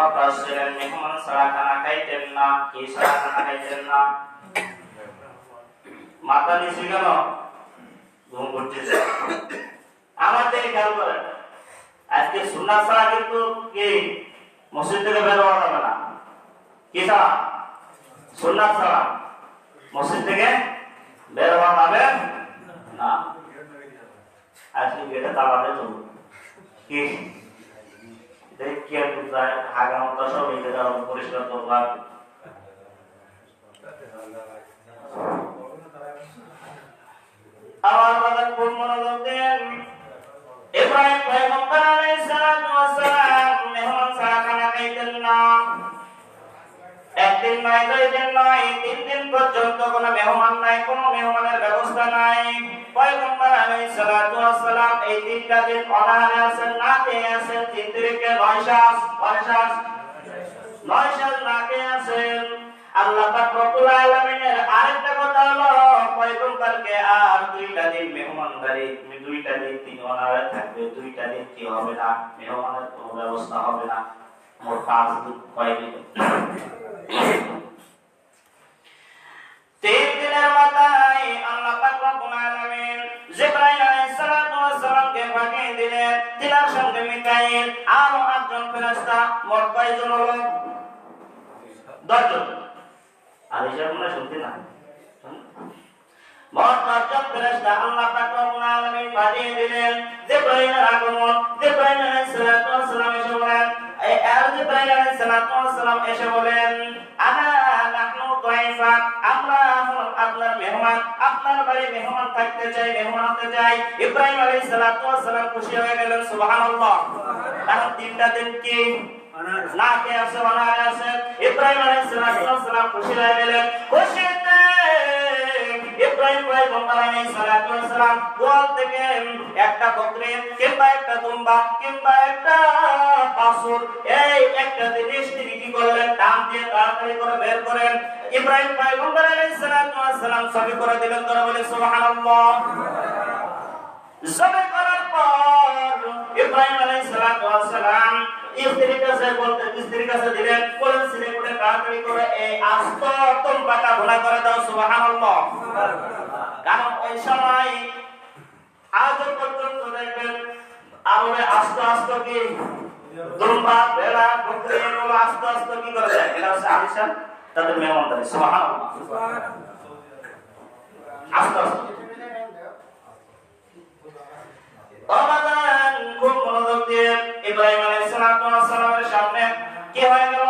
অভ্যাস ছিলেন মেহমান ছাড়া খানা খাইতেন না। কি ছাড়া খানা খাইতেন না? মাথা নিচে কেন? ঘুম পড়তেছে। আমার দিকে খেয়াল করেন, আজকে সুন্নাত ছাড়া কিন্তু কি মসজিদ থেকে বের হওয়া যাবে না। কি ছাড়া? সুন্নাত ছাড়া মসজিদ থেকে বের হওয়া যাবে না। আজকে গেটে তালা দিয়ে চলবে কি দেখিয়ে কোথায় আগামত সব এই জায়গা পরিষ্কার করবা। আমার বাবার খুব মনোযোগ দেন। ইব্রাহিম পয়গম্বর আলাইহিস সালাতু ওয়াস সালাম মেহমান ছাড়া খানা খাইতেন না। একদিন নয়, 2 দিন নয়, 3 দিন পর্যন্ত কোনো মেহমান নাই, কোনো মেহমানের ব্যবস্থা নাই। পয়গম্বর আলাইহিস সালাতু ওয়াস সালাম এই 3টা দিন অনাহারে আছেন, না খেয়ে আছেন। 3 তারিখে 9 শ্বাস না খেয়ে আছেন। আল্লাহ পাক রব্বুল আলামিনের আরেকটা কথা হলো পয়গম্বরকে আর 2টা দিন মেহমানদারি, 2টা দিন তিনি অনাহারে থাকবে। 2টা দিন কি হবে না, মেহমানের কোনো ব্যবস্থা হবে না। মোট 5 দিন কয়দিন? 3 দিনের মাথায় আল্লাহ পাক রব্বুল আলামিন জিবরাইল আলাইহিস সালাতু ওয়াস সালামকে পাঠিয়ে দিলেন। তিনার সঙ্গে মিকাইল আর 8 জন ফেরেশতা। মোট কয়জন হলো? 10 জন। আর হিসাব মনে শুনতে না, মোট 10 জন ফেরেশতা আল্লাহ পাক রব্বুল আলামিন পাঠিয়ে দিলেন। জিবরাইলের আগমন, জিবরাইল আলাইহিস সালাতু ওয়াস সালাম এসে বলেন, জিবরাইল আলাইহিস সালাতু ওয়াস সালাম এসে বলেন, আনা নাহনু দাইফা, আমরা আপনার মেহমান, আপনার বাড়ি মেহমান থাকতে চাই, মেহমান হতে চাই। ইব্রাহিম আলাইহিস সালাতু ওয়াস সালাম খুশি হয়ে গেলেন। সুবহানাল্লাহ। কারণ 3টা দিন কি না খেয়ে আছে, অনাহারে আছে। ইব্রাহিম আলাইহিস সালাতু ওয়াস সালাম খুশি হয়ে গেলেন। খুশিতে ইব্রাহিম পয়গম্বর আলাইহিস সালাতু ওয়াস সালাম গোয়াল থেকে একটা বকরি কিংবা একটা দুম্বা কিংবা একটা বাছুর, এই একটা জিনিস তিনি কি করলেন? টান দিয়ে তাড়াতাড়ি করে বের করেন। ইব্রাহিম পয়গম্বর আলাইহিস সালাতু ওয়াস সালাম সবই করে দিলেন। তারা বলে সুবহানাল্লাহ। সবই করার পর ইব্রাহিম আলাইহিস সালাতু ওয়াস সালাম স্ত্রীর কাছে দিলেন, বলেন ছেলে করে তাড়াতাড়ি করে এই আস্ত তুম্বাটা ভুনা করে দাও। সুবহানাল্লাহ। কারণ ওই সময় আজ পর্যন্ত দেখবেন আরবে আস্ত আস্ত কি দুম্বা, ভেড়া, বকরি এগুলো আস্ত আস্ত কি করে দেয়? এটা হচ্ছে আলিশান তাদের মেহমানদারি। সুবহানাল্লাহ। আস্ত আস্ত খুব মনোযোগ দিয়ে ইব্রাহিম আলাইহিস সালামের সামনে কি হয়ে গেল?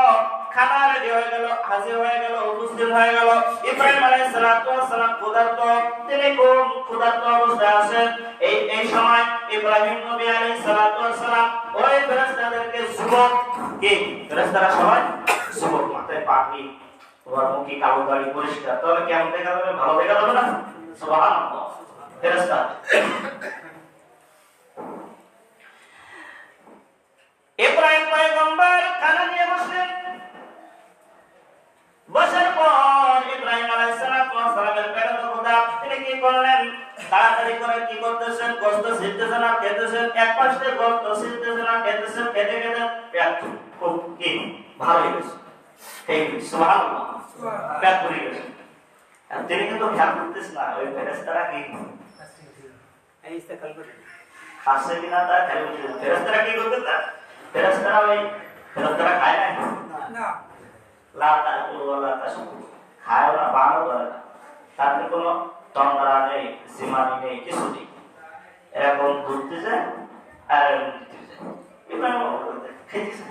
খানা রেডি হয়ে গেল, হাজির হয়ে গেল, উপস্থিত হয়ে গেল। ইব্রাহিম আলাইহিস সালাম ক্ষুধার্ত, তিনি খুব ক্ষুধার্ত অবস্থায় আছেন। এই সময় ইব্রাহিম নবী আলাইহিস সালাম ওই ফেরেশতাদেরকে যুবক, কি ফেরেশতারা সবাই যুবক, মাথায় পাগড়ি, ওর মুখে কালো দাড়ি, পরিষ্কার, তাহলে কেমন দেখা যাবে? ভালো দেখা যাবে না? সুবহানাল্লাহ। ফেরেশতা ইব্রাহিম পয়গম্বর খানা নিয়ে বসলেন। বসার পর ইব্রাহিম আলাইহিস সালামের পেটে তো ক্ষুধা, তিনি কি করলেন? তাড়াতাড়ি করে কি করতেছেন? গোশত ছিলতেছেন আর খেতেছেন। এক পাশে গোশত ছিলতেছেন আর খেতেছেন। খেতে খেতে পেট খুব কি ভালো হয়ে গেছে। সুবহানাল্লাহ। পেট ভরে গেছে। আর তিনি কিন্তু খেয়াল করতেছেন না ওই ফেরেশতারা কি খাচ্ছে কিনা তা খেয়াল করতেছেন। ফেরেশতারা কি করতেছে? ফেরেশতারা খায় না, লাতা কুরওয়ালা খায় না, বানও করে না। তাতে কোনো তন্দ্রা নেই, সীমানি নেই, কিছু নেই। এরকম ঘুরতেছে আর খেতেছে,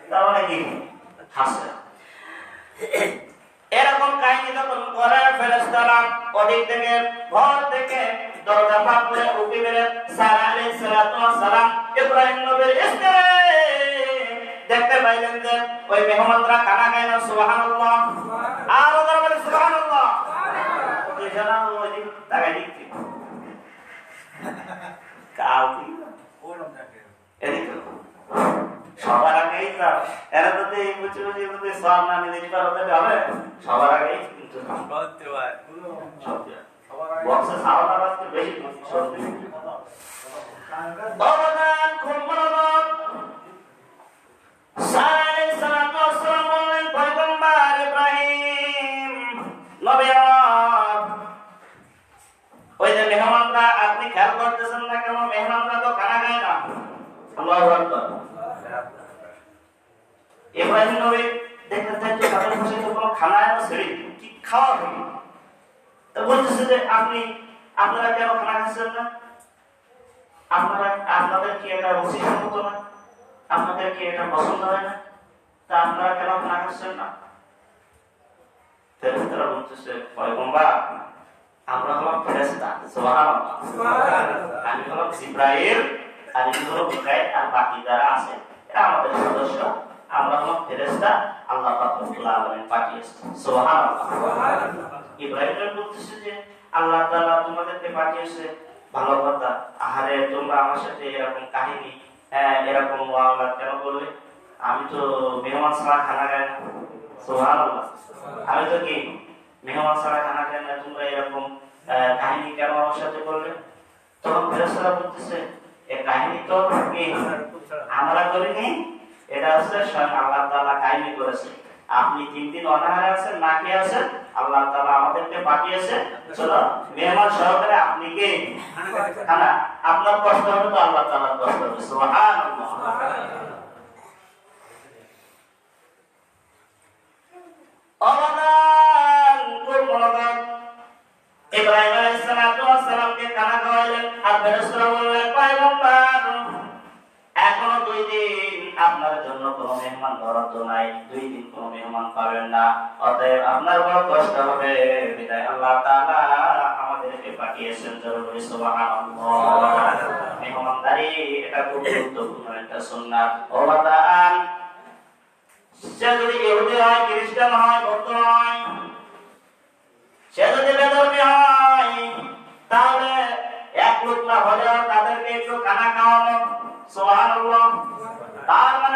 তার মানে কি খাচ্ছে। এরকম কাহিনী যখন করে ফেরেশতারা ওদিক থেকে ঘর থেকে দরজা ফাঁক করে উঠে বের সারা আলাইহিস সালাম ইব্রাহিম নবীর স্ত্রী দেখতে পাইলেন যে ওই মেহমানরা খানা খায় না। সুবহানাল্লাহ। আর ওরা বলে সুবহানাল্লাহ। ওই জানা ওই দিক তাকাই দেখতে কাল কি ওরম থাকে এদিকে সবার আগেই যাও। এরা তো এই বুঝে বুঝে বুঝে সব না নিতে পারবে, হবে সবার আগেই কিন্তু বলতে হয় বক্সে সাওয়ার আজকে বেশি সত্যি বাবাদান খুব মনোযোগ। সারা আল্লাহু আকবার। ইব্রাহিম নবী দেখতে চাইতো তাদের পাশে তো কোনো খানা ছেড়ে কি খাওয়া হবে, তো বলতেছে যে আপনারা কেন খানা খাচ্ছেন না? আপনাদের কি এটা উচিত মতো না? আপনাদের কি এটা পছন্দ হয় না? তা আপনারা কেন খানা খাচ্ছেন না? ফেরেশতারা বলতেছে পয়গম্বর আমরা হলাম ফেরেশতা, সুবহানাল্লাহ, আমি হলাম জিবরাইল, আর ইনি হলো মিকাইল, আর বাকি যারা আছে এরা আমাদের সদস্য, আমরা হলাম ফেরেশতা, আল্লাহ পাক রব্বুল আলামিন পাঠিয়েছেন, সুবহানাল্লাহ। ইব্রাহিম বলতেছে যে আল্লাহ তাআলা তোমাদেরকে পাঠিয়েছে, ভালো কথা। আহারে তোমরা আমার সাথে এরকম কাহিনী এরকম মুআমালাত কেন করলে? আমি তো মেহমান ছাড়া খানা খাই না, সুবহানাল্লাহ। আমি তো কি মেহমান ছাড়া খানা খাই না, তোমরা এরকম কাহিনী কেন আমার সাথে করলে? তখন ফেরেশতারা বলতেছে এই কাহিনী তো কি আমরা করিনি, এটা হচ্ছে স্বয়ং আল্লাহ তাআলা কাহিনী করেছে। আপনি 3 দিন অনাহারে আছেন, না খেয়ে আছেন, আল্লাহ তাআলা আমাদেরকে পাঠিয়েছে, চলো মেহমান সহকারে আপনি কি খানা, আপনার কষ্ট হবে তো আল্লাহ তাআলার কষ্ট হবে, সুবহানাল্লাহ। ইব্রাহিম আলাইহিস সালামকে খানা খাওয়ালেন, আর ফেরেশতারা বললেন পয়গম্বর এখনো 2 দিন আপনার জন্য কোনো মেহমান বরাদ্দ নাই, 2 দিন কোনো মেহমান পাবেন না, অতএব আপনার বড় কষ্ট হবে, বিদায় আল্লাহ তাআলা আমাদেরকে পাঠিয়েছেন, জরুরি, সুবহানাল্লাহ। মেহমানদারি এটা খুব গুরুত্বপূর্ণ একটা সুন্নাত। ও বাদান, সে যদি ইহুদি হয়, খ্রিস্টান হয়, বৌদ্ধ হয়, সে যদি বেধর্মী হয়, তাহলে এক লুকমা হলেও তাদেরকে একটু খানা খাওয়ানো, সুবহানাল্লাহ। তার